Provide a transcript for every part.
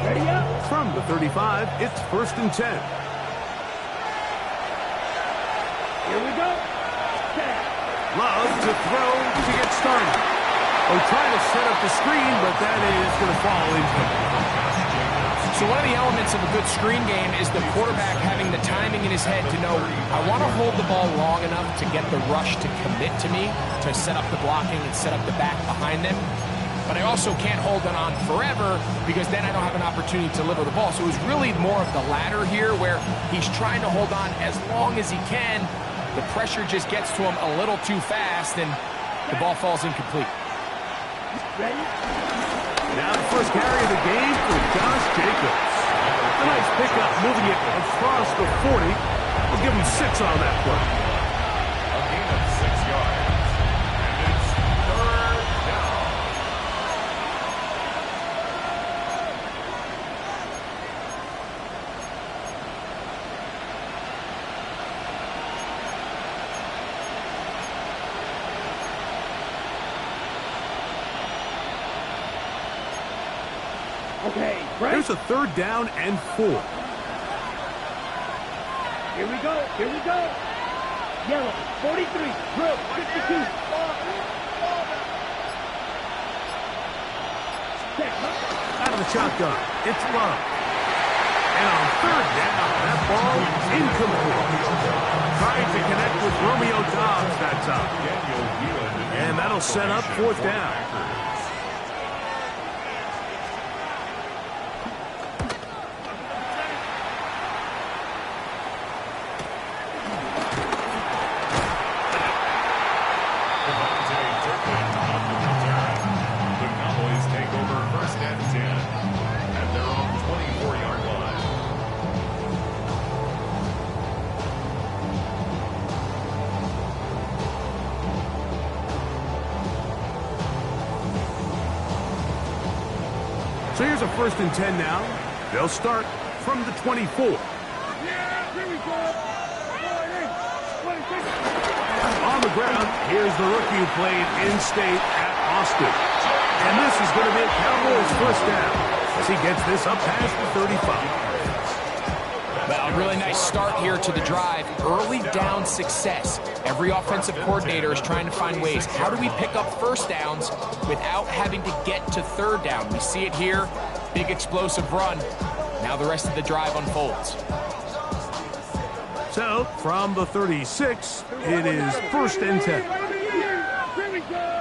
Ready up. From the 35, it's 1st and 10. Here we go. Love to throw to get started. Oh, trying to set up the screen, but that is going to fall incomplete. So one of the elements of a good screen game is the quarterback having the timing in his head to know, I want to hold the ball long enough to get the rush to commit to me, to set up the blocking and set up the back behind them. But I also can't hold it on forever because then I don't have an opportunity to deliver the ball. So it was really more of the latter here where he's trying to hold on as long as he can. The pressure just gets to him a little too fast and the ball falls incomplete. Ready? Now the first carry of the game for Josh Jacobs. A nice pickup, moving it across the 40. We'll give him 6 on that play. A gain of 6 yards. And it's 3rd down. Okay, right? There's a 3rd down and 4. Here we go. Here we go. Yellow, 43. Drill, 52. Out of the shotgun, it's Love. And on 3rd down, that ball incomplete. Trying to connect with Romeo Doubs that time. And that'll set up 4th down. So here's a 1st and 10 now. They'll start from the 24. On the ground, here's the rookie who played in-state at Austin. And this is going to be a Cowboys 1st down as he gets this up past the 35. Well, a really nice start here to the drive. Early down success. Every offensive coordinator is trying to find ways. How do we pick up 1st downs without having to get to 3rd down? We see it here. Big explosive run. Now the rest of the drive unfolds. So, from the 36, it is 1st and 10. Here we go.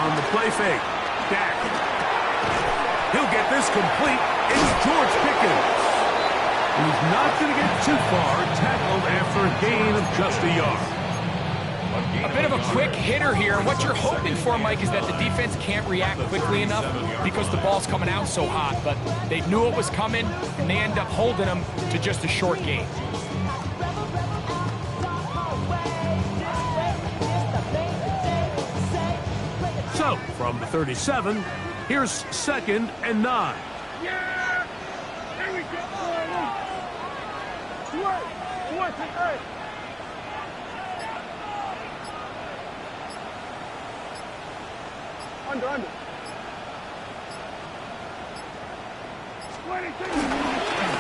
On the play fake, Dak. He'll get this complete. It's George Pickens. He's not going to get too far, tackled after a gain of just a yard. A bit of a quick hitter here, and what you're hoping for, Mike, is that the defense can't react quickly enough because the ball's coming out so hot, but they knew it was coming, and they end up holding them to just a short gain. So, from the 37, here's 2nd and 9. Yeah! Here we go. Under.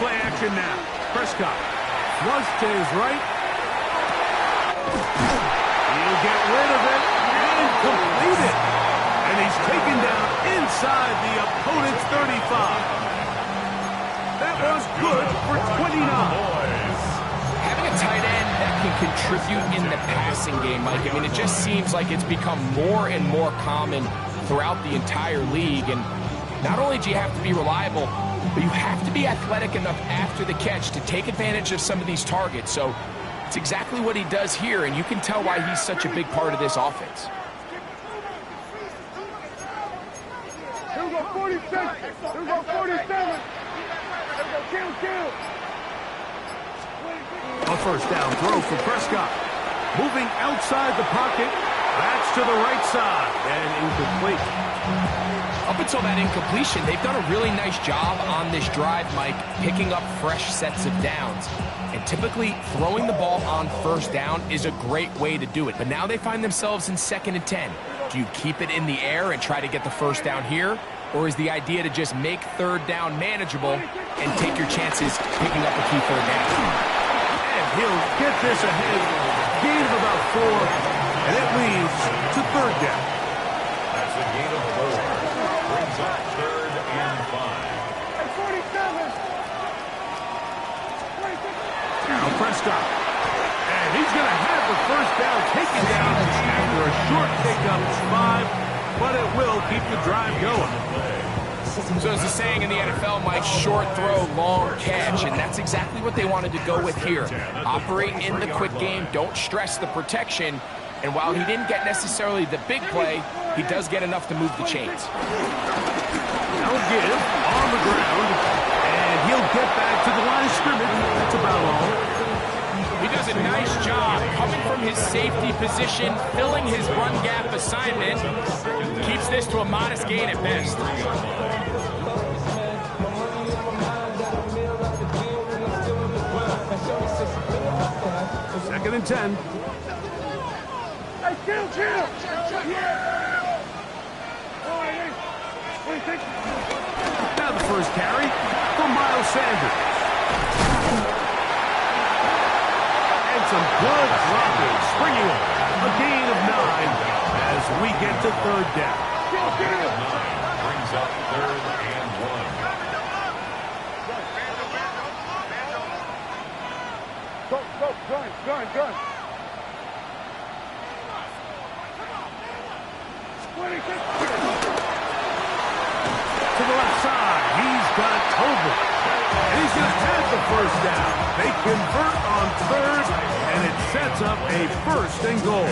Play action now. Prescott. Flush to his right. He'll get rid of it and complete it. And he's taken down inside the opponent's 35. That was good for 29. Having a tight end that can contribute in the passing game, Mike, I mean, it just seems like it's become more and more common throughout the entire league. And not only do you have to be reliable, but you have to be athletic enough after the catch to take advantage of some of these targets. So it's exactly what he does here, and you can tell why he's such a big part of this offense. Here we go, 46. Here we go, 47. Kill. A 1st down throw for Prescott. Moving outside the pocket. That's to the right side and incomplete. Up until that incompletion, they've done a really nice job on this drive, Mike, picking up fresh sets of downs. And typically, throwing the ball on first down is a great way to do it. But now they find themselves in 2nd and 10. Do you keep it in the air and try to get the first down here? Or is the idea to just make 3rd down manageable and take your chances picking up a key 3rd down? And he'll get this ahead. Gain of about 4. And it leads to 3rd down. That's a gain of 4. Brings up 3rd and 5. 47. Now Prescott. And he's going to have the first down taken down after a short pickup of 5, but it will keep the drive going. So as the saying in the NFL, Mike, short throw, long catch, and that's exactly what they wanted to go with here. Operate in the quick game, don't stress the protection, and while he didn't get necessarily the big play, he does get enough to move the chains. Now give on the ground, and he'll get back to the line of scrimmage. That's about all. He does a nice job coming from his safety position, filling his run gap assignment. Keeps this to a modest gain at best. 2nd and 10. Hey, chill. Now the first carry for Miles Sanders. And some good blocking, springing up. A gain of 9 as we get to 3rd down. 9 brings up 3rd and 1. Go, gun. 26. To the left side, he's got Tobin. And he's going to have the first down. They convert on 3rd, and it sets up a 1st and goal.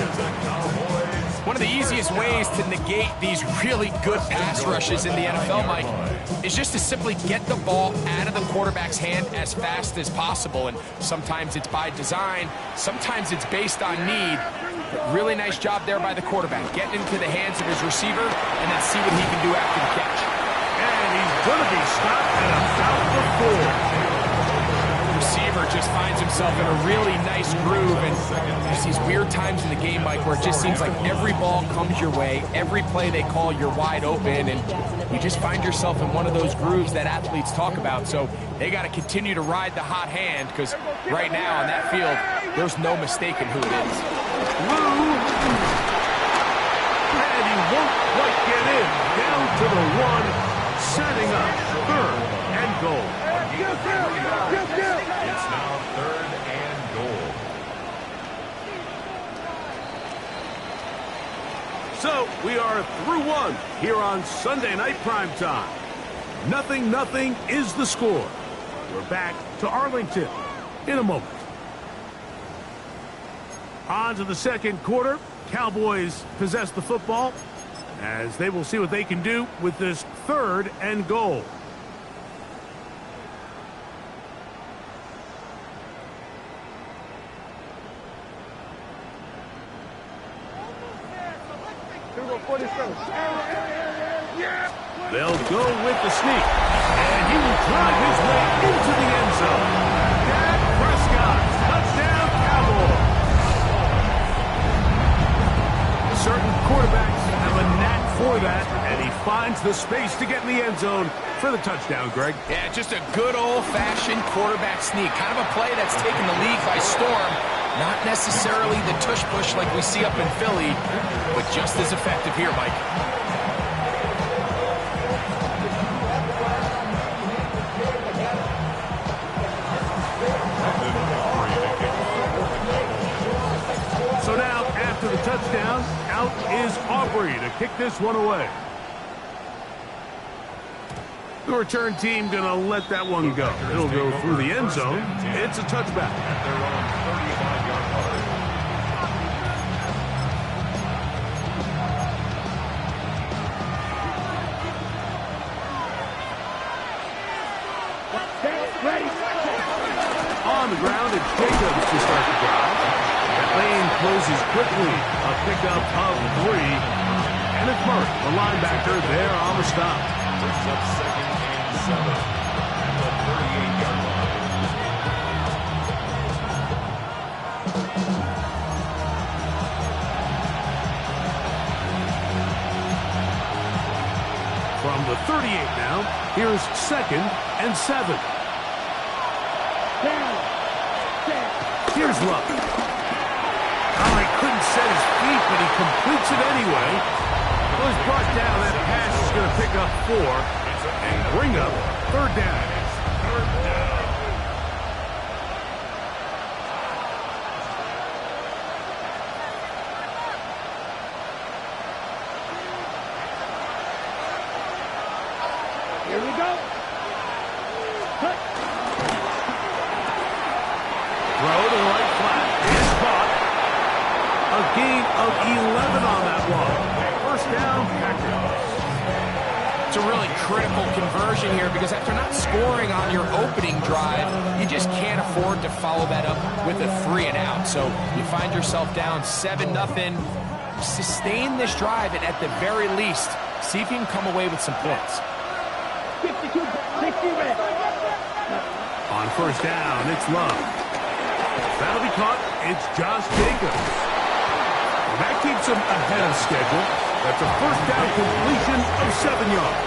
One of the easiest ways to negate these really good pass rushes in the NFL, Mike, is just to simply get the ball out of the quarterback's hand as fast as possible. And sometimes it's by design, sometimes it's based on need. But really nice job there by the quarterback, getting into the hands of his receiver and then see what he can do after the catch. And he's going to be stopped at about the 4. Receiver just finds himself in a really nice groove, and there's these weird times in the game, Mike, where it just seems like every ball comes your way, every play they call, you're wide open, and you just find yourself in one of those grooves that athletes talk about. So they got to continue to ride the hot hand, because right now on that field, there's no mistaking who it is. Lou, and he won't quite get in. Down to the 1, setting up 3rd and goal. It's now 3rd and goal. So we are through 1 here on Sunday Night Primetime. 0-0 is the score. We're back to Arlington in a moment. On to the 2nd quarter. Cowboys possess the football as they will see what they can do with this 3rd and goal. They'll go with the sneak, and he will drive his way into the end zone. Dak Prescott, touchdown Cowboys. Certain quarterbacks have a knack for that, and he finds the space to get in the end zone for the touchdown, Greg. Yeah, just a good old-fashioned quarterback sneak. Kind of a play that's taken the league by storm. Not necessarily the tush-push like we see up in Philly, but just as effective here, Mike. So now, after the touchdown, out is Aubrey to kick this one away. The return team going to let that one go. It'll go through the end zone. It's a touchback. At their own 35-yard line. On the ground, it's Jacobs to start the drive. That lane closes quickly. A pickup of 3. Kenneth Murray, the linebacker, there on the stop. Brings up 2nd and 7 at the 38-yard line. From the 38 now, here's 2nd and 7. Here's Love. Oh, he couldn't set his feet, but he completes it anyway. Well, he's brought down. That pass is going to pick up 4 and bring up 3rd down. Here we go. Cut. Throw to the right flat. It's caught. A gain of 11 on that one. 1st down, Packers. It's a really critical conversion here because after not scoring on your opening drive, you just can't afford to follow that up with a 3 and out. So you find yourself down 7-0. Sustain this drive and at the very least, see if you can come away with some points. 52, 60 red. On 1st down, it's Love. That'll be caught. It's Josh Jacobs. And that keeps him ahead of schedule. That's a 1st down completion of 7 yards.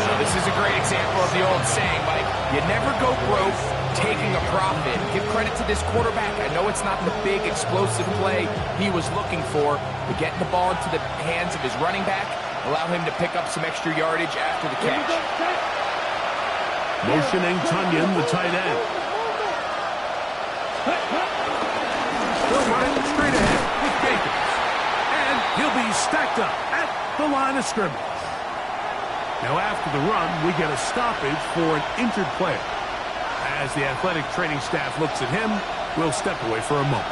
Well, this is a great example of the old saying, Mike. You never go broke taking a profit. Give credit to this quarterback. I know it's not the big explosive play he was looking for, but getting the ball into the hands of his running back, allow him to pick up some extra yardage after the catch. Motioning Tunyon, the tight end. Still running straight ahead with Jacobs. And he'll be stacked up at the line of scrimmage. Now after the run, we get a stoppage for an injured player. As the athletic training staff looks at him, we'll step away for a moment.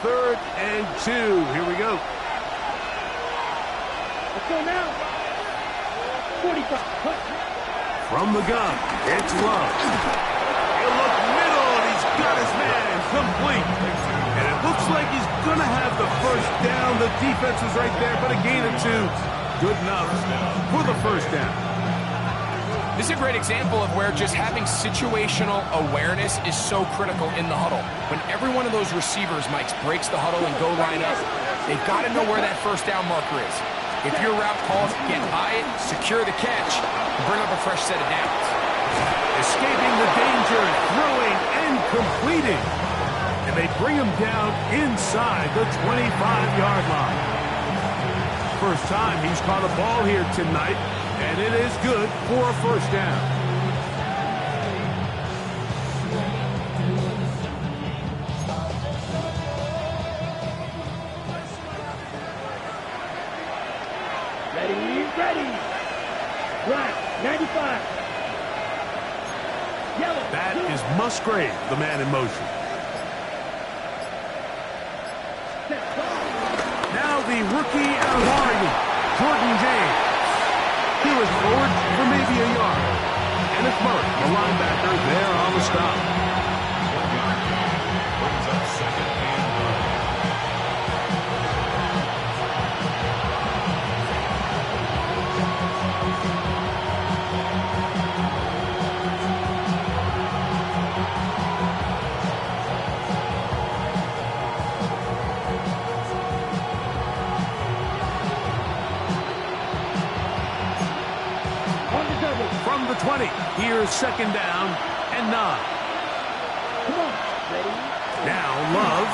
Third and 2. Here we go. Let's go now. 45. From the gun, it's Love. He'll look middle, and he's got his man complete. And it looks like he's going to have the 1st down. The defense was right there, but a gain of 2. Good enough for the 1st down. This is a great example of where just having situational awareness is so critical in the huddle. When every one of those receivers, Mike, breaks the huddle and go line up, they've got to know where that 1st down marker is. If your route calls, get by it, secure the catch, and bring up a fresh set of downs. Escaping the danger, throwing and completing. And they bring him down inside the 25-yard line. First time he's caught a ball here tonight, and it is good for a 1st down. Ready. Black, 95. Yellow. That is Musgrave, the man in motion. Now the rookie out of Oregon, Jordan James. He was forward for maybe a yard. Kenneth Murray, the linebacker, there on the stop. Brings up 2nd and 1. From the 20, here's 2nd down and 9. Come on. Ready. Now Love.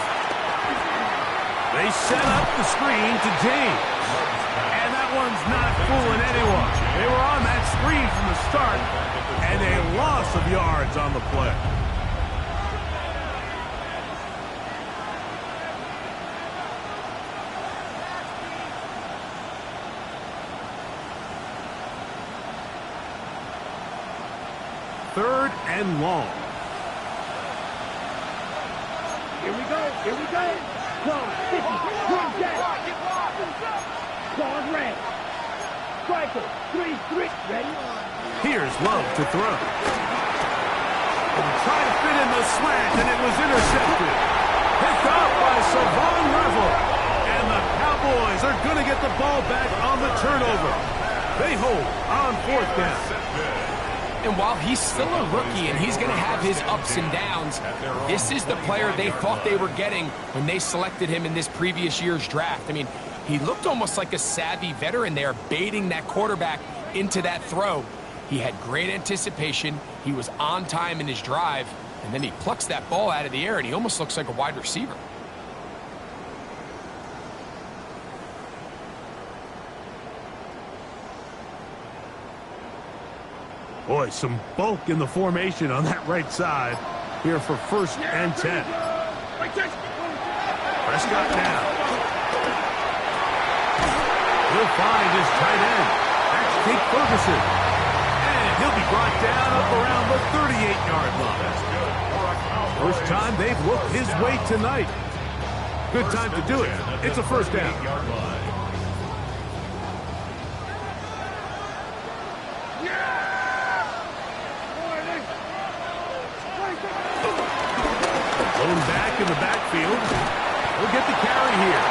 They set up the screen to James. And that one's not fooling anyone. They were on that screen from the start, and a loss of yards on the play. Third and long. Here we go. 12, 50, green jack. Claws red. Striker, 3, ready. Here's Love to throw. Trying to fit in the slant, and it was intercepted. Picked off by Savon Level. And the Cowboys are going to get the ball back on the turnover. They hold on 4th down. And while he's still a rookie and he's going to have his ups and downs, this is the player they thought they were getting when they selected him in this previous year's draft. I mean, he looked almost like a savvy veteran there, baiting that quarterback into that throw. He had great anticipation. He was on time in his drive, and then he plucks that ball out of the air, and he almost looks like a wide receiver. Boy, some bulk in the formation on that right side here for 1st and 10. Prescott now. He'll find his tight end. That's Jake Ferguson. And he'll be brought down up around the 38-yard line. First time they've looked his way tonight. Good time to do it. It's a 1st down. Going back in the backfield. He'll get the carry here.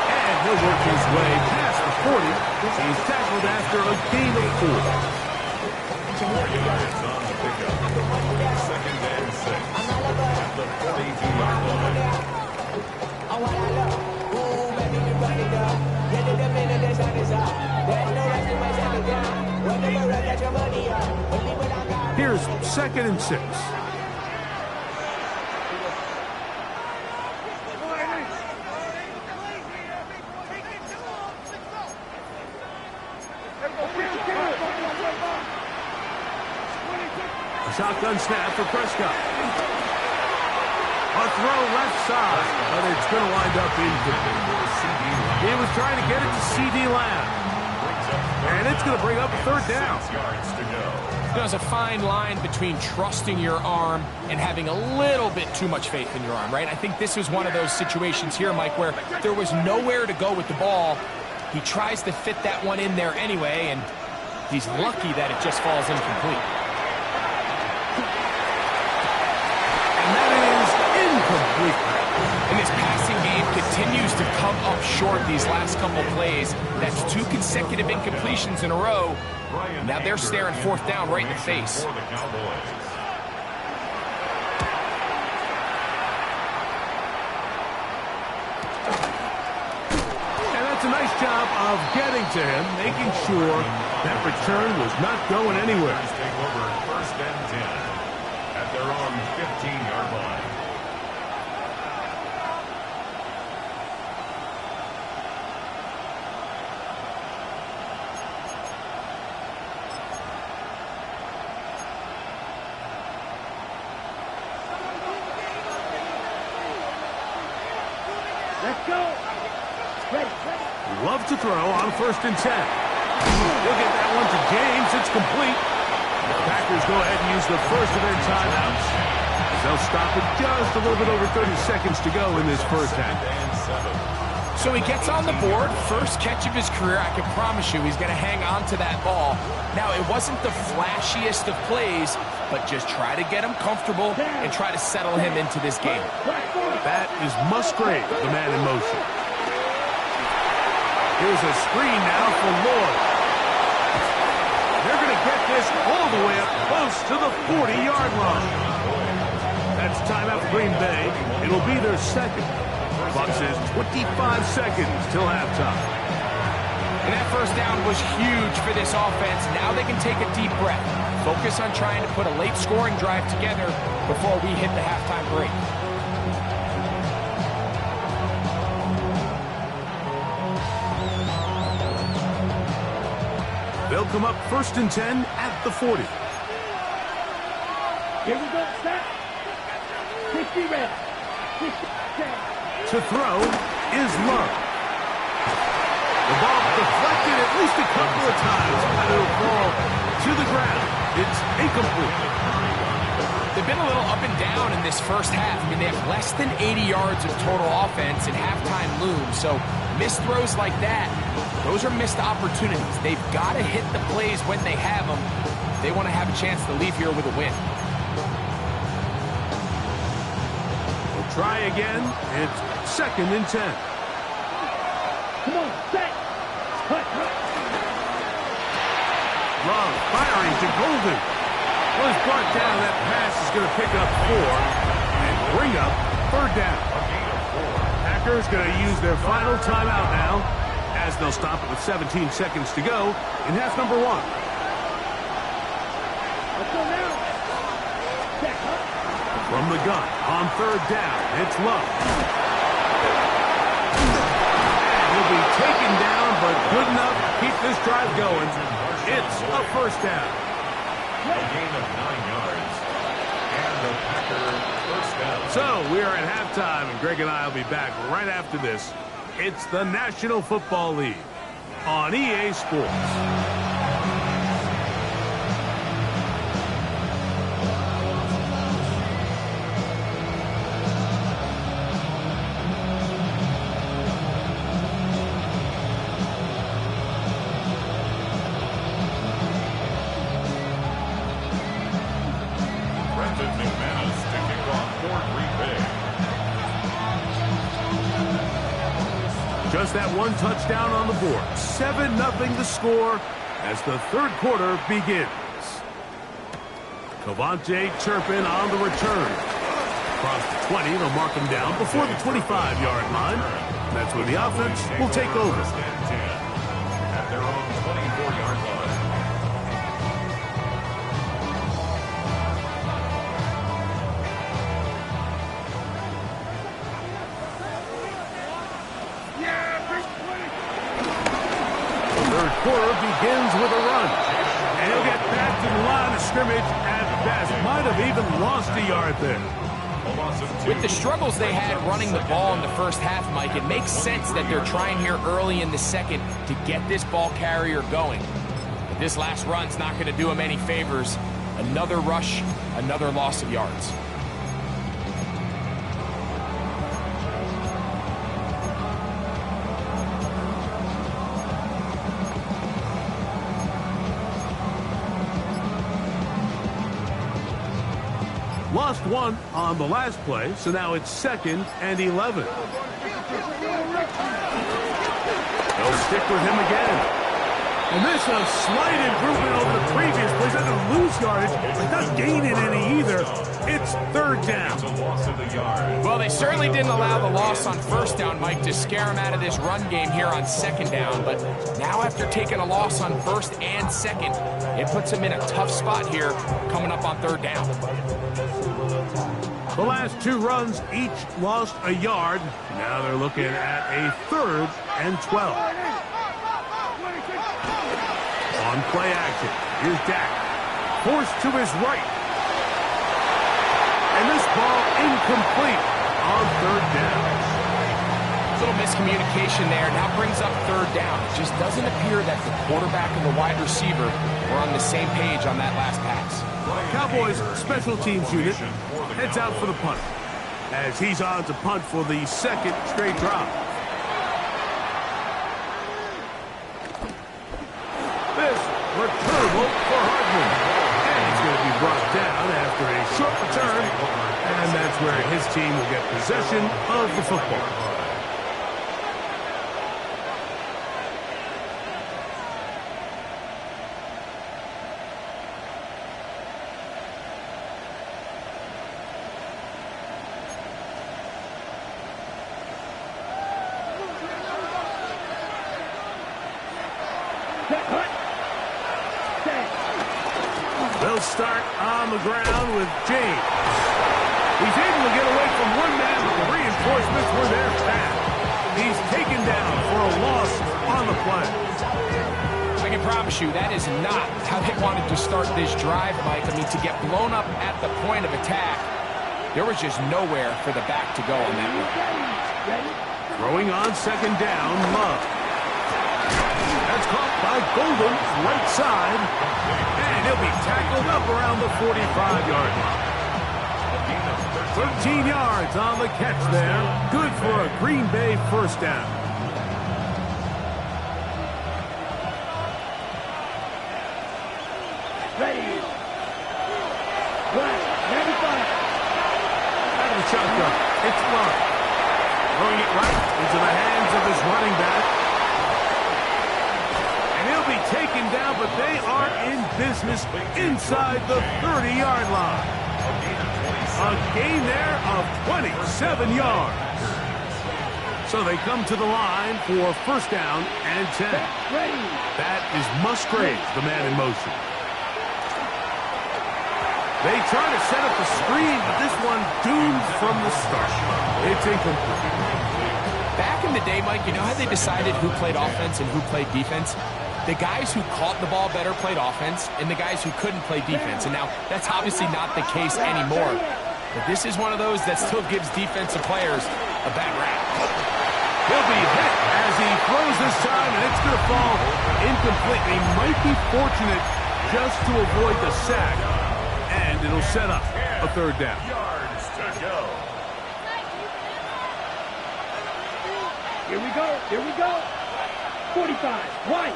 And he'll work his way past the 40. He's tackled after a gain of 4. 4 yards on the pickup. 2nd and 6. At the 42-yard line. Here's 2nd and 6. Shotgun snap for Prescott. A throw left side, but it's going to wind up incomplete. He was trying to get it to C.D. Lamb. And it's going to bring up 3rd down. 6 yards to go. There's a fine line between trusting your arm and having a little bit too much faith in your arm, right? I think this was one of those situations here, Mike, where there was nowhere to go with the ball. He tries to fit that one in there anyway, and he's lucky that it just falls incomplete. And this passing game continues to come up short these last couple plays. That's 2 consecutive incompletions in a row. Now they're staring 4th down right in the face. For the Cowboys. And that's a nice job of getting to him, making sure that return was not going anywhere. Take over 1st and 10 at their own 15-yard line. Let's go. Ready. Love to throw on 1st and 10. He'll get that one to James. It's complete. The Packers go ahead and use the first of their timeouts. They'll stop it just a little bit over 30 seconds to go in this 1st half. So he gets on the board, first catch of his career. I can promise you he's going to hang on to that ball. Now, it wasn't the flashiest of plays, but just try to get him comfortable and try to settle him into this game. That is Musgrave, the man in motion. Here's a screen now for Lloyd. They're going to get this all the way up close to the 40-yard line. That's timeout for Green Bay. It'll be their 2nd. Clock says 25 seconds till halftime. And that 1st down was huge for this offense. Now they can take a deep breath. Focus on trying to put a late scoring drive together before we hit the halftime break. They'll come up 1st and 10 at the 40. Here we go. Stop. 60 red. 60 10. To throw is Love. The ball deflected at least a couple of times, but it'll fall to the ground. It's incomplete. They've been a little up and down in this 1st half. I mean, they have less than 80 yards of total offense and halftime looms. So missed throws like that, those are missed opportunities. They've got to hit the plays when they have them. they want to have a chance to leave here with a win. We'll try again. It's 2nd and 10. Come on, set. Cut. Love firing to Golden. Was brought down. That pass is going to pick up 4 and bring up 3rd down. Packers going to use their final timeout now, as they'll stop it with 17 seconds to go in half number 1. Let's go now. Set. Cut. From the gun on 3rd down, it's Love. And he'll be taken down, but good enough to keep this drive going. It's a 1st down. A gain of 9 yards. And the Packers 1st down. So we are at halftime, and Greg and I will be back right after this. It's the National Football League on EA Sports. Brendan McManus to kick off for Green Bay. Just that one touchdown on the board. 7-0 the score as the 3rd quarter begins. Cavante Turpin on the return. Across the 20, they'll mark him down before the 25-yard line. That's when the offense will take over. 1st and 10 at their own 24-yard line. The 3rd quarter begins with a run. And he'll get back to the line of scrimmage at best. Might have even lost a yard there. With the struggles they had running the ball in the first half, Mike, it makes sense that they're trying here early in the 2nd to get this ball carrier going. But this last run's not going to do him any favors. Another rush, another loss of yards. Lost 1 on the last play, so now it's 2nd and 11. They'll stick with him again. And this is a slight improvement over the previous plays. That doesn't lose yardage, but not gaining any either. It's 3rd down. Well, they certainly didn't allow the loss on 1st down, Mike, to scare him out of this run game here on 2nd down. But now after taking a loss on 1st and 2nd, it puts him in a tough spot here coming up on 3rd down. The last 2 runs each lost a yard. Now they're looking at a 3rd and 12. On play action, here's Dak. Forced to his right. And this ball incomplete on 3rd down. A little miscommunication there. Now brings up 3rd down. It just doesn't appear that the quarterback and the wide receiver were on the same page on that last pass. Cowboys special teams unit heads out for the punt, as he's on to punt for the 2nd straight drop. This returnable for Hardman. And he's going to be brought down after a short return, and that's where his team will get possession of the football. They'll start on the ground with James. He's able to get away from one man, but the reinforcements were there fast. He's taken down for a loss on the play. I can promise you that is not how they wanted to start this drive, Mike. I mean, to get blown up at the point of attack, there was just nowhere for the back to go on that run. Throwing on 2nd down, Love. That's caught by Golden, right side. And he'll be tackled up around the 45-yard line. 13 yards on the catch there. Good for a Green Bay 1st down. Ready. line. Throwing it right into the hands of his running back. And he'll be taken down, but they are in business inside the 30-yard line. A gain there of 27 yards. So they come to the line for first down and 10. That is Musgrave, the man in motion. They try to set up the screen, but this one doomed from the start. It's incomplete. Back in the day, Mike, you know how they decided who played offense and who played defense? The guys who caught the ball better played offense, and the guys who couldn't play defense. And now, that's obviously not the case anymore. But this is one of those that still gives defensive players a bad rap. He'll be hit as he throws this time, and it's going to fall incomplete. He might be fortunate just to avoid the sack, and it'll set up a third down. Yards to go. Here we go. Here we go. 45. White.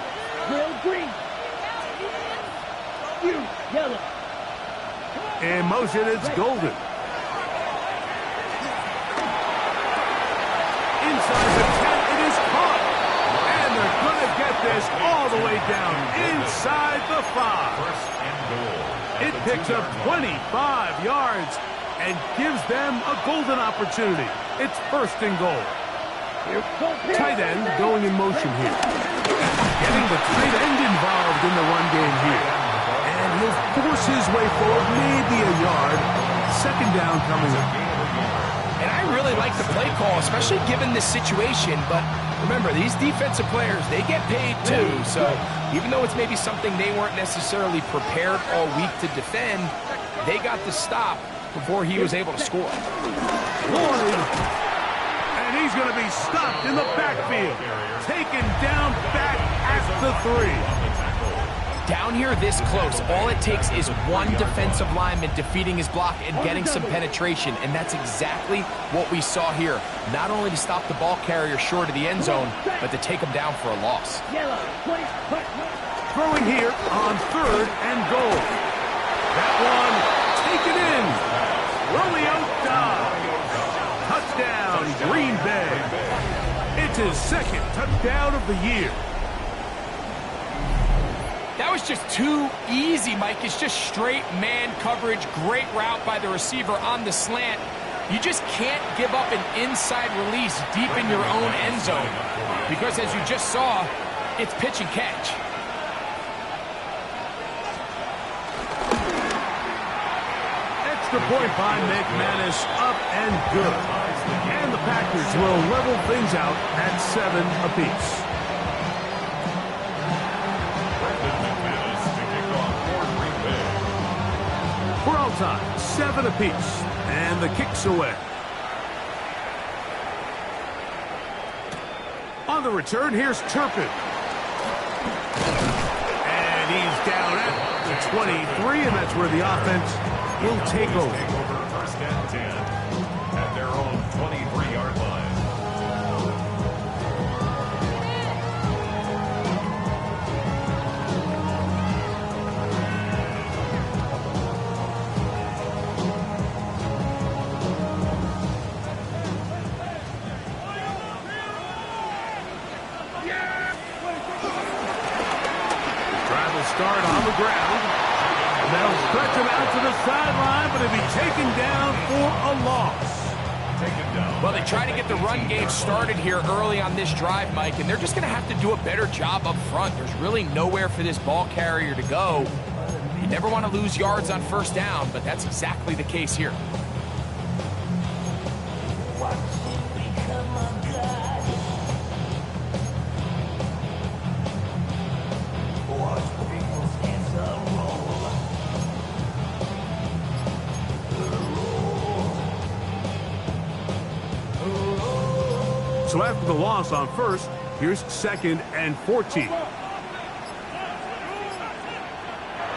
Will green. You. Yellow. In motion, it's Golden. Inside the 10, it is caught. And they're going to get this all the way down inside the 5. First and goal. It picks up 25 yards and gives them a golden opportunity. It's first and goal. Tight end going in motion here. Getting the tight end involved in the run game here. And he'll force his way forward, maybe a yard. Second down coming up. And I really like the play call, especially given this situation. But remember, these defensive players, they get paid too. So even though it's maybe something they weren't necessarily prepared all week to defend, they got the stop before he was able to score. Lloyd. And he's going to be stopped in the backfield. Taken down back at the 3. Down here this close, all it takes is one defensive lineman defeating his block and getting some penetration, and that's exactly what we saw here. Not only to stop the ball carrier short of the end zone, but to take him down for a loss. Throwing here on third and goal. That one taken in. Romeo Doubs. Touchdown, Green Bay. It's his second touchdown of the year. That was just too easy, Mike. It's just straight man coverage. Great route by the receiver on the slant. You just can't give up an inside release deep in your own end zone. Because as you just saw, it's pitch and catch. Extra point by McManus, up and good. And the Packers will level things out at 7 apiece. For all time, 7 apiece, and the kick's away. On the return, here's Turpin. And he's down at the 23, and that's where the offense will take over. First and 10 at their own 23-yard line. Start on the ground. And they'll stretch him out to the sideline, but he'll be taken down for a loss. Well, they try to get the run game started here early on this drive, Mike, and they're just going to have to do a better job up front. There's really nowhere for this ball carrier to go. You never want to lose yards on first down, but that's exactly the case here. So after the loss on first, here's second and 14.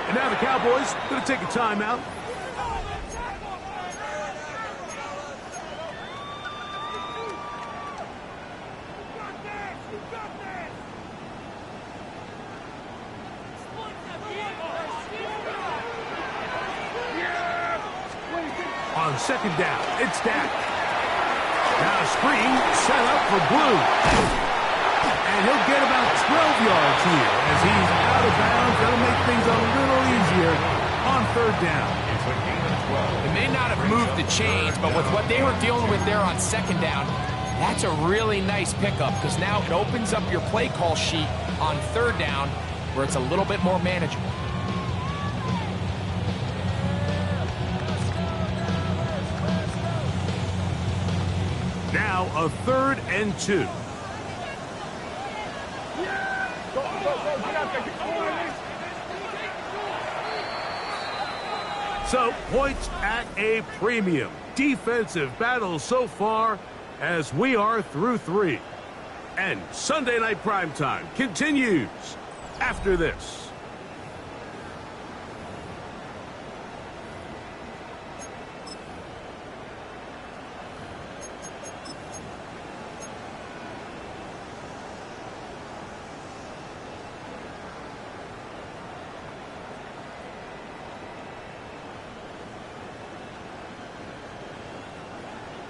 And now the Cowboys going to take a timeout. On second down, it's Dak. Now a screen set up for Blue. And he'll get about 12 yards here as he's out of bounds. That'll make things a little easier on third down. It may not have moved the chains, but with what they were dealing with there on second down, that's a really nice pickup because now it opens up your play call sheet on third down where it's a little bit more manageable. Now a 3rd and 2. So, points at a premium. Defensive battle so far as we are through 3. And Sunday Night Primetime continues after this.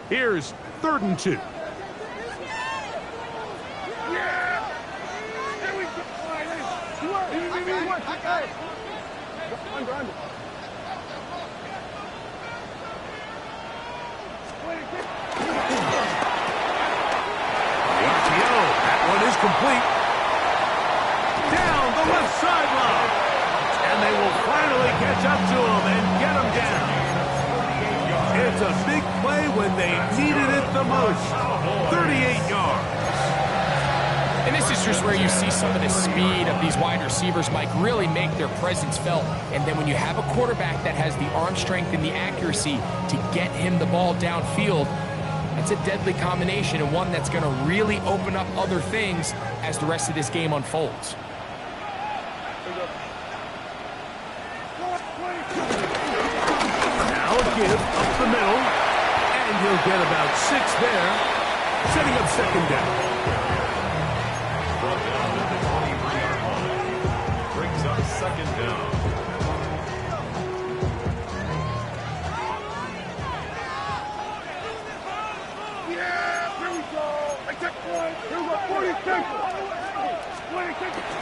Here's 3rd and 2. Complete. Down the left sideline. And they will finally catch up to him and get him down. It's a big play when they needed it the most. 38 yards. And this is just where you see some of the speed of these wide receivers, Mike, really make their presence felt. And then when you have a quarterback that has the arm strength and the accuracy to get him the ball downfield, that's a deadly combination and one that's going to really open up other things as the rest of this game unfolds. Now a give up the middle, and he'll get about 6 there, setting up second down. Brings up second down.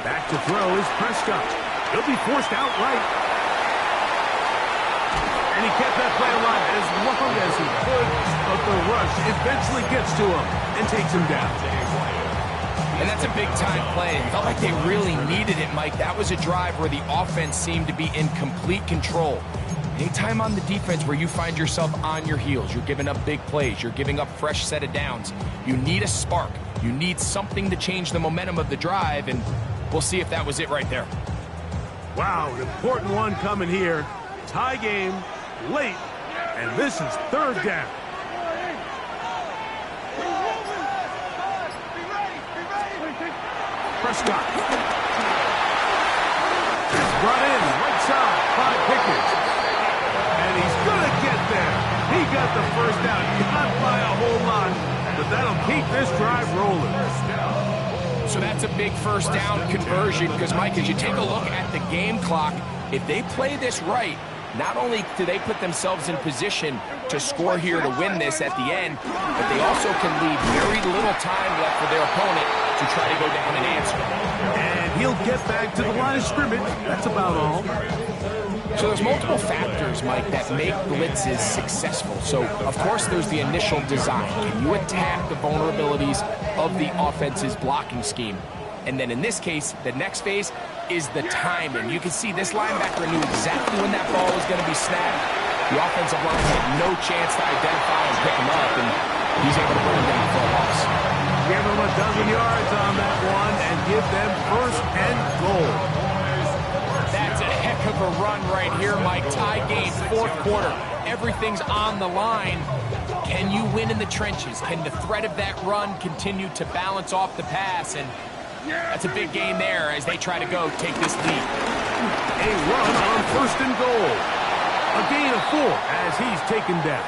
Back to throw is Prescott. He'll be forced outright. And he kept that play alive as long as he could, but the rush eventually gets to him and takes him down. And that's a big-time play. It felt like they really needed it, Mike. That was a drive where the offense seemed to be in complete control. Anytime on the defense where you find yourself on your heels, you're giving up big plays, you're giving up fresh set of downs, you need a spark. You need something to change the momentum of the drive, and we'll see if that was it right there. Wow, an important one coming here. Tie game, late, and this is third down. Prescott. It's brought in right side by Pickens. And he's going to get there. He got the first down. Not by a whole lot, but that'll keep this drive rolling. So that's a big first down conversion because, Mike, as you take a look at the game clock, if they play this right, not only do they put themselves in position to score here to win this at the end, but they also can leave very little time left for their opponent to try to go down and answer. And he'll get back to the line of scrimmage. That's about all. So there's multiple factors, Mike, that make blitzes successful. So, of course, there's the initial design. Can you attack the vulnerabilities of the offense's blocking scheme? And then in this case, the next phase is the timing. You can see this linebacker knew exactly when that ball was going to be snapped. The offensive line had no chance to identify and pick him up, and he's able to bring him down for a loss. Give them a dozen yards on that one and give them first and goal. That's a heck of a run right here, Mike. Tie game, fourth quarter. Everything's on the line. Can you win in the trenches? Can the threat of that run continue to balance off the pass? And that's a big gain there as they try to go take this lead. A run on first and goal. A gain of 4 as he's taken down.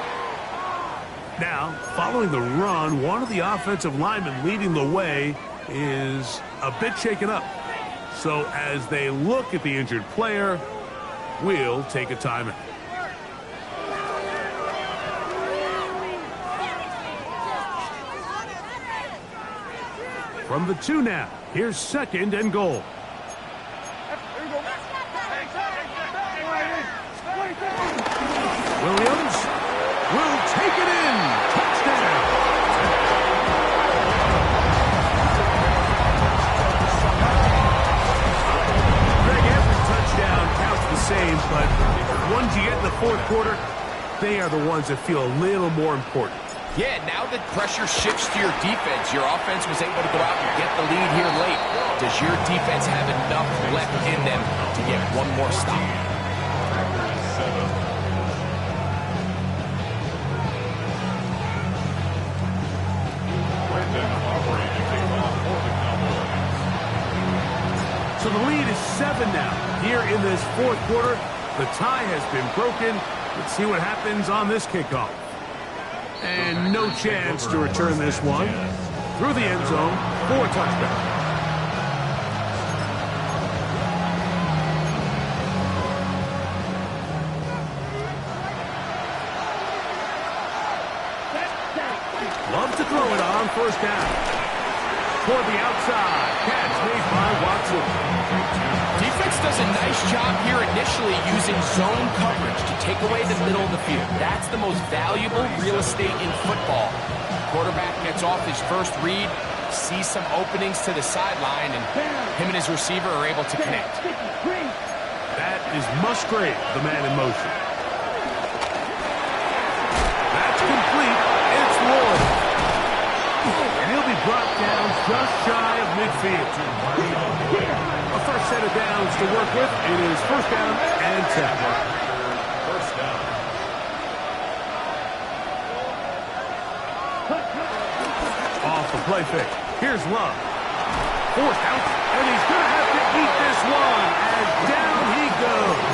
Now, following the run, one of the offensive linemen leading the way is a bit shaken up. So as they look at the injured player, we'll take a timeout. From the 2 now. Here's 2nd and goal. Williams will take it in. Touchdown. Greg, every touchdown counts the same, but the ones you get in the 4th quarter, they are the ones that feel a little more important. Yeah, now that pressure shifts to your defense, your offense was able to go out and get the lead here late. Does your defense have enough left in them to get one more stop? So the lead is 7 now. Here in this 4th quarter, the tie has been broken. Let's see what happens on this kickoff. And no chance to return this one. Through the end zone for a touchdown. Love to throw it on 1st down. Toward the outside. Catch made by Watson. Defense does a nice job here initially using zone coverage to take away the middle of the field. That's the most valuable real estate in football. Quarterback gets off his first read, sees some openings to the sideline, and him and his receiver are able to connect. That is Musgrave, the man in motion. That's complete. It's Lloyd. And he'll be brought down just shy of midfield. A first set of downs to work with. It is 1st down and 10. First down. Off the play fake. Here's Love. 4th out, and he's going to have to eat this one as down he goes.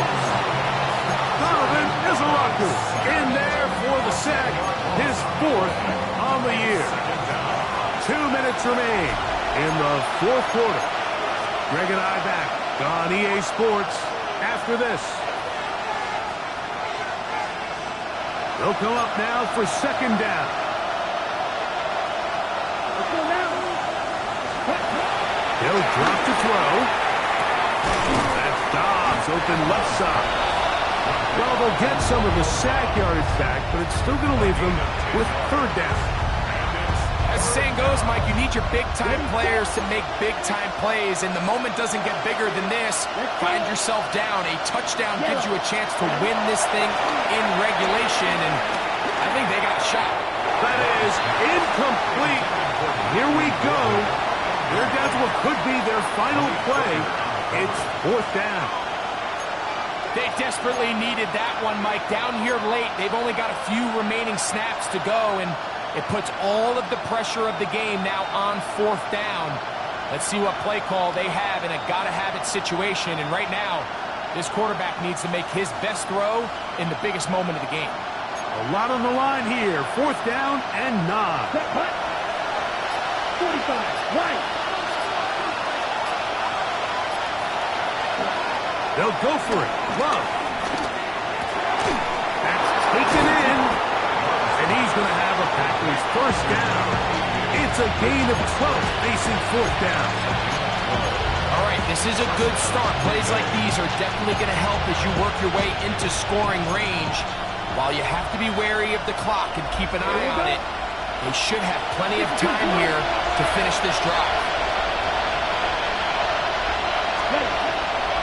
Donovan Izaraku in there for the sack, his 4th on the year. 2 minutes remain in the 4th quarter. Greg and I back on EA Sports after this. They'll come up now for 2nd down. He'll drop to throw. That's Dobbs open left side. Well, they'll get some of the sack yardage back, but it's still going to leave them with 3rd down. As the saying goes, Mike, you need your big-time players to make big-time plays, and the moment doesn't get bigger than this. Find yourself down. A touchdown gives you a chance to win this thing in regulation, and I think they got a shot. That is incomplete. Here we go. They're down to what could be their final play. It's 4th down. They desperately needed that one, Mike. Down here late, they've only got a few remaining snaps to go, and it puts all of the pressure of the game now on 4th down. Let's see what play call they have in a gotta-have-it situation. And right now, this quarterback needs to make his best throw in the biggest moment of the game. A lot on the line here. 4th down and 9. 45, right. They'll go for it. Love. That's taken in. And he's going to have a Packers 1st down. It's a gain of 12 facing 4th down. All right, this is a good start. Plays like these are definitely going to help as you work your way into scoring range. While you have to be wary of the clock and keep an eye on it, they should have plenty of time here to finish this drive.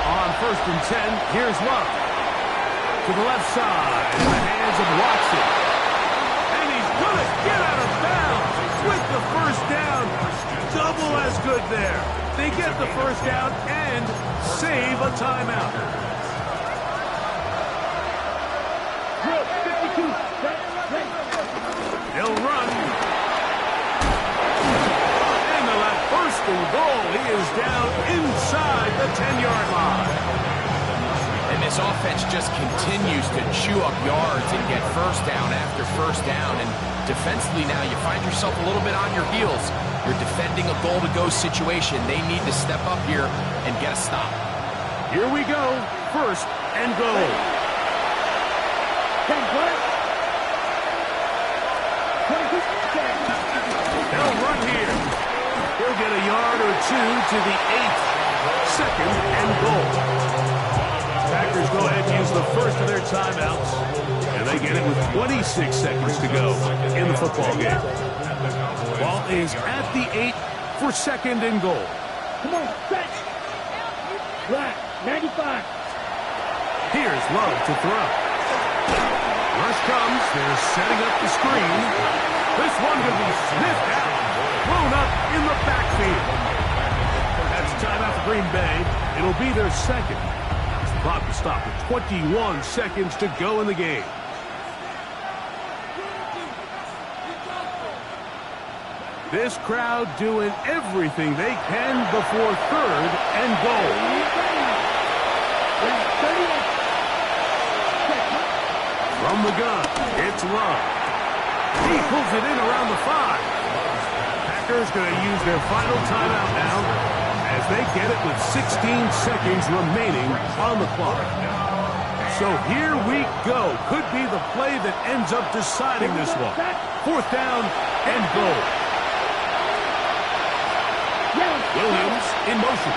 On 1st and 10, here's Love. To the left side, in the hands of Watson. And he's going to get out of bounds with the 1st down. Double as good there. They get the 1st down and save a timeout. Drill, 52, They'll run. And they'll have 1st and goal. He is down inside the 10-yard line. And this offense just continues to chew up yards and get 1st down after 1st down. And defensively now, you find yourself a little bit on your heels. You're defending a goal-to-go situation. They need to step up here and get a stop. Here we go. 1st and goal. 10 play. 22, 10. They'll run here. He'll get a yard or two to the 8th. Second and goal. Packers go ahead and use the first of their timeouts, and they get it with 26 seconds to go in the football game. Ball is at the 8 for second and goal. Come on, stretch. Black, 95. Here's Love to throw. Rush comes. They're setting up the screen. This one will be sniffed out. Thrown up in the backfield. That's a timeout for Green Bay. It'll be their second. The clock will stop with 21 seconds to go in the game. This crowd doing everything they can before third and goal. From the gun, it's Love. He pulls it in around the 5. Packers going to use their final timeout now as they get it with 16 seconds remaining on the clock. So here we go. Could be the play that ends up deciding this one. Fourth down and goal. Williams in motion.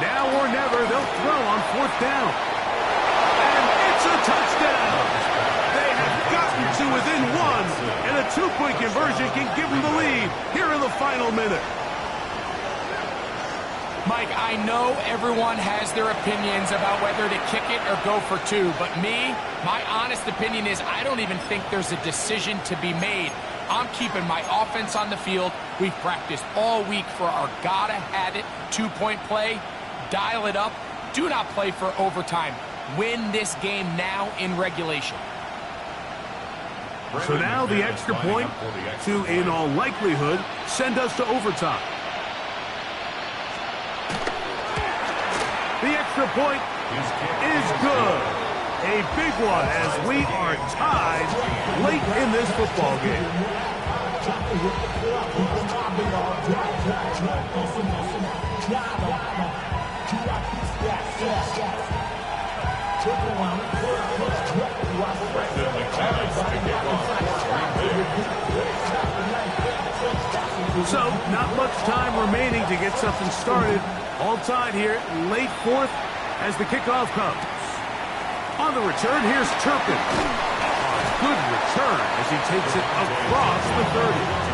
Now or never, they'll throw on fourth down. And it's a touchdown. They have gotten to within one, and a two-point conversion can give them the lead here in the final minute. Mike, I know everyone has their opinions about whether to kick it or go for two, but my honest opinion is I don't even think there's a decision to be made. I'm keeping my offense on the field. We've practiced all week for our gotta-have-it two-point play. Dial it up. Do not play for overtime. Win this game now in regulation. So now the extra point to, in all likelihood, send us to overtime. The extra point is good. A big one as we are tied late in this football game. So, not much time remaining to get something started. All tied here, late fourth as the kickoff comes. On the return, here's Turpin. Good return as he takes it across the 30.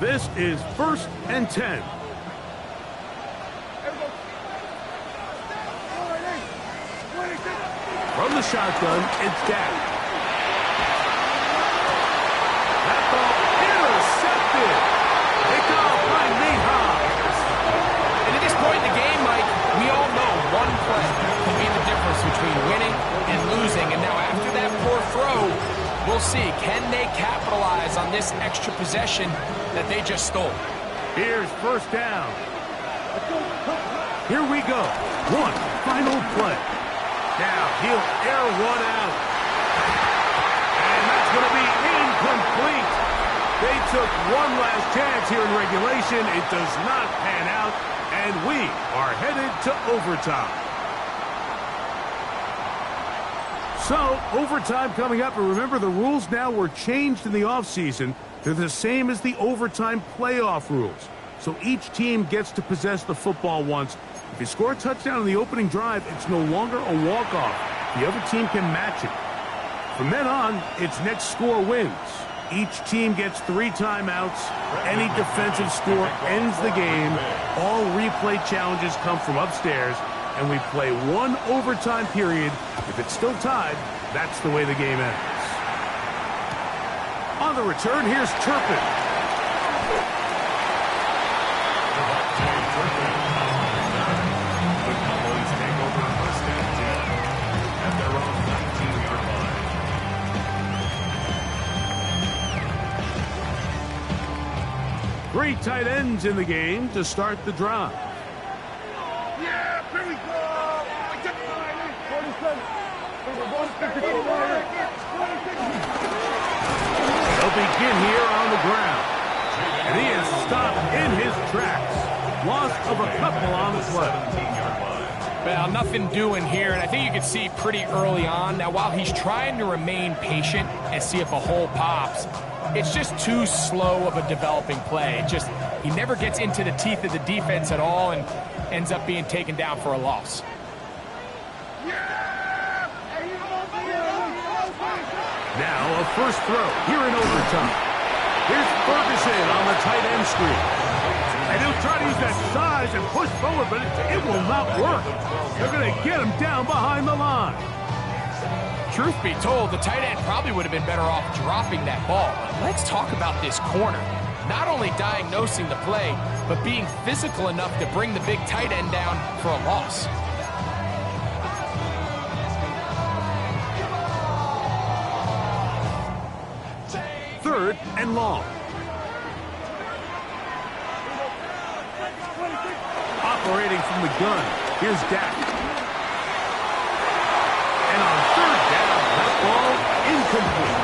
This is 1st and 10. From the shotgun, it's Dak. That ball intercepted. Picked off by Nate Hobbs. And at this point in the game, Mike, we all know one play can be the difference between winning and losing. And now after that poor throw, we'll see, can they capitalize on this extra possession that they just stole? Here's first down. Here we go. One final play. Now he'll air one out. And that's going to be incomplete. They took one last chance here in regulation. It does not pan out. And we are headed to overtime. So, overtime coming up, and remember the rules now were changed in the offseason. They're the same as the overtime playoff rules. So each team gets to possess the football once. If you score a touchdown on the opening drive, it's no longer a walk-off. The other team can match it. From then on, it's next score wins. Each team gets 3 timeouts. Any defensive score ends the game. All replay challenges come from upstairs. And we play one overtime period. If it's still tied, that's the way the game ends. On the return, here's Turpin. The Cowboys take over 1st and 10 at their own 19-yard line. 3 tight ends in the game to start the drive. They'll begin here on the ground. And he is stopped in his tracks. Loss of a couple on the play. Well, nothing doing here, and I think you can see pretty early on. Now, while he's trying to remain patient and see if a hole pops, it's just too slow of a developing play. He never gets into the teeth of the defense at all and ends up being taken down for a loss. Now a first throw here in overtime. Here's Ferguson on the tight end screen. And he'll try to use that size and push forward, but it will not work. They're going to get him down behind the line. Truth be told, the tight end probably would have been better off dropping that ball. But let's talk about this corner. Not only diagnosing the play, but being physical enough to bring the big tight end down for a loss. Third and long. Operating from the gun, here's Dak. And on third down, that ball incomplete.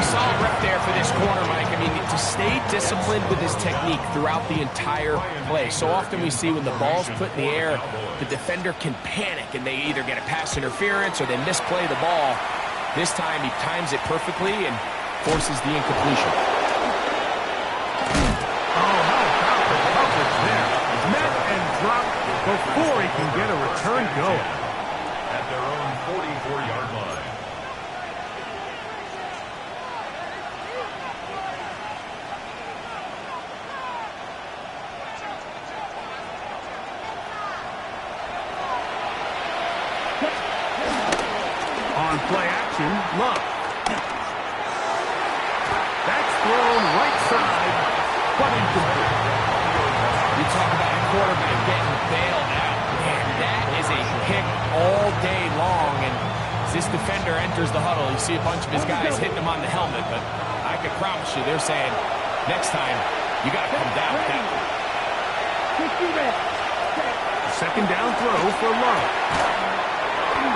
Solid rep there for this corner, Mike. I mean, to stay disciplined with his technique throughout the entire play. So often we see when the ball's put in the air, the defender can panic and they either get a pass interference or they misplay the ball. This time he times it perfectly and forces the incompletion. Oh, how about the coverage there? Met and dropped before he can get a return going. At their own 44-yard line. On play action, Love. That's thrown right side, but incomplete. You talk about a quarterback getting bailed out. Man, that is a pick all day long. And as this defender enters the huddle, you see a bunch of his guys hitting him on the helmet. But I can promise you, they're saying, next time, you got to come down with that one. Second down throw for Love.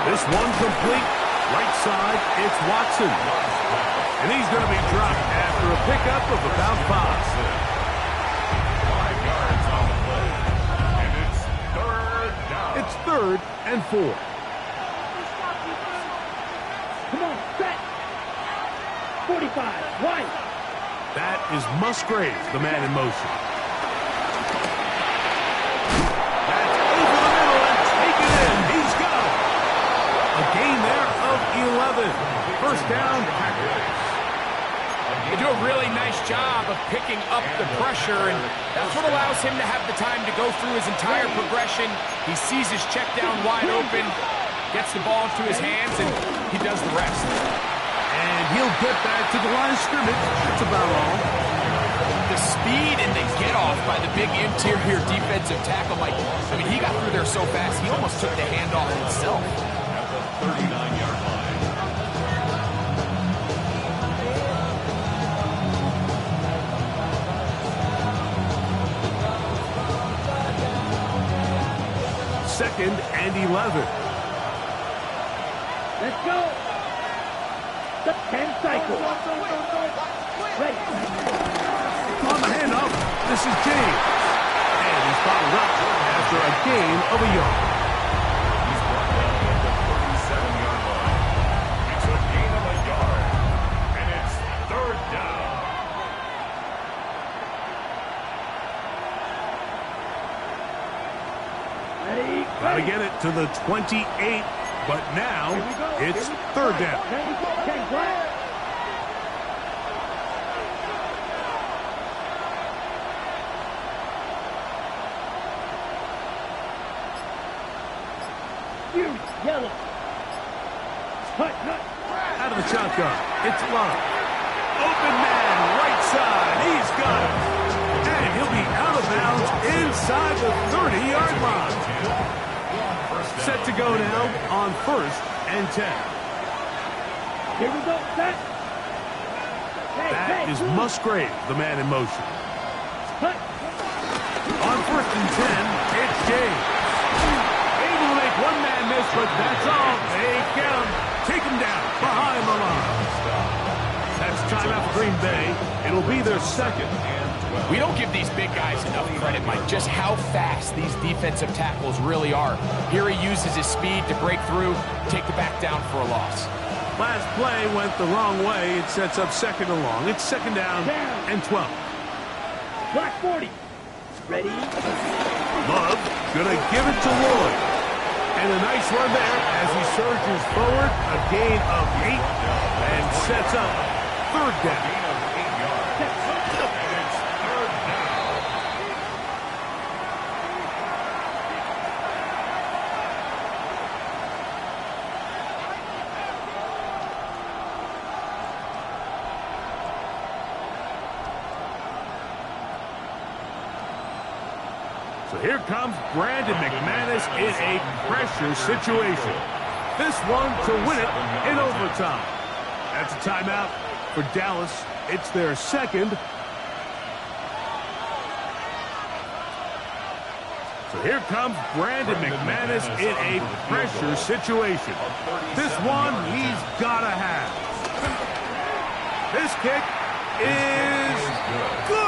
This one complete. Right side, it's Watson. And he's going to be dropped after a pickup of about 5. 5 yards on the play. And it's third down. It's 3rd and 4. Come on, set. 45, right. That is Musgrave, the man in motion. That's over the middle and taken in. He's got it. A gain there of 11. First down, Packers. They do a really nice job of picking up the pressure, and that's what allows him to have the time to go through his entire progression. He sees his check down wide open, gets the ball into his hands, and he does the rest. And he'll get back to the line of scrimmage. That's about all. The speed and the get-off by the big interior defensive tackle, Mike. I mean, he got through there so fast, he almost took the handoff himself. At the 39-yard line. Second and 11. Let's go. The 10 cycle. Ready. On the handoff, this is James. And he's followed up after a gain of a yard. He's brought down at the 37-yard line. It's a gain of a yard. And it's third down. Ready. Got to get it to the 28, but now it's third down. 10, right. Yellow. Hut. Out of the shotgun, it's Love. Open man, right side, he's got it. And he'll be out of bounds inside the 30-yard line. Set to go now on 1st and 10. Here we go, set. That is Musgrave, the man in motion. Hut. On 1st and 10, it's James. Able to make one man miss, but that's all. They get take him down behind the line. That's timeout for Green Bay. It'll be their second. We don't give these big guys enough credit, Mike, just how fast these defensive tackles really are. Here he uses his speed to break through, take the back down for a loss. Last play went the wrong way. It sets up second and long. It's second down and 12. Black 40. Ready? Love gonna give it to Lloyd. And a nice run there as he surges forward. A gain of 8 and sets up third down. So here comes Brandon McManus in a pressure situation. This one to win it in overtime. That's a timeout for Dallas. It's their second. So here comes Brandon McManus in a pressure situation. This one he's got to have. This kick is good.